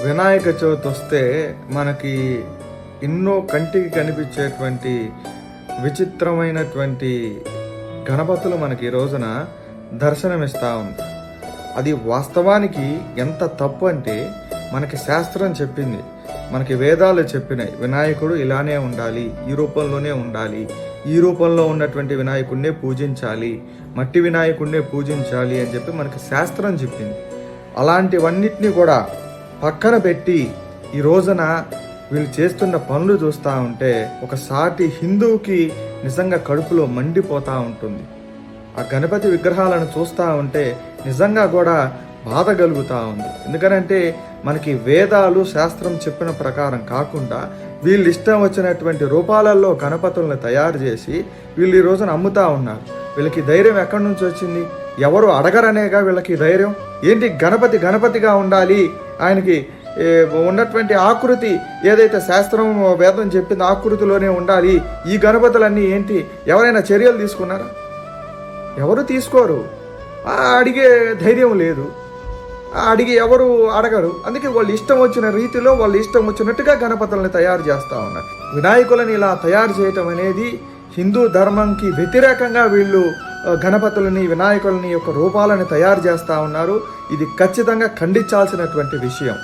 వినాయక చవితి వస్తే మనకి ఎన్నో కంటికి కనిపించేటువంటి విచిత్రమైనటువంటి గణపతులు మనకి ఈ రోజున దర్శనమిస్తూ ఉంది. అది వాస్తవానికి ఎంత తప్పు అంటే మనకి శాస్త్రం చెప్పింది, మనకి వేదాలు చెప్పినాయి, వినాయకుడు ఇలానే ఉండాలి, ఈ రూపంలోనే ఉండాలి, ఈ రూపంలో ఉన్నటువంటి వినాయకుడినే పూజించాలి, మట్టి వినాయకుడినే పూజించాలి అని చెప్పి మనకి శాస్త్రం చెప్పింది. అలాంటివన్నిటినీ కూడా పక్కన పెట్టి ఈ రోజున వీళ్ళు చేస్తున్న పనులు చూస్తూ ఉంటే ఒక సాటి హిందువుకి నిజంగా కడుపులో మండిపోతూ ఉంటుంది. ఆ గణపతి విగ్రహాలను చూస్తూ ఉంటే నిజంగా కూడా బాధ కలుగుతూ ఉంది. ఎందుకనంటే మనకి వేదాలు శాస్త్రం చెప్పిన ప్రకారం కాకుండా వీళ్ళు ఇష్టం వచ్చినటువంటి రూపాలలో గణపతులను తయారు చేసి వీళ్ళు ఈ రోజున అమ్ముతూ ఉన్నారు. వీళ్ళకి ధైర్యం ఎక్కడి నుంచి వచ్చింది? ఎవరు అడగరనేగా వీళ్ళకి ధైర్యం. ఏంటి గణపతి గణపతిగా ఉండాలి, ఆయనకి ఉన్నటువంటి ఆకృతి ఏదైతే శాస్త్రం వేదం చెప్పింది ఆకృతిలోనే ఉండాలి, ఈ గణపతులన్నీ ఏంటి? ఎవరైనా చర్యలు తీసుకున్నారా? ఎవరు తీసుకోరు. అడిగే ధైర్యం లేదు, అడిగి ఎవరు అడగరు. అందుకే వాళ్ళు ఇష్టం వచ్చిన రీతిలో వాళ్ళు ఇష్టం వచ్చినట్టుగా గణపతులను తయారు చేస్తూ ఉన్నారు. వినాయకులను ఇలా తయారు చేయటం అనేది హిందూ ధర్మంకి వ్యతిరేకంగా వీళ్ళు గణపతులని వినాయకులని యొక్క రూపాలను తయారు చేస్తూ ఉన్నారు. ఇది ఖచ్చితంగా ఖండించాల్సినటువంటి విషయం.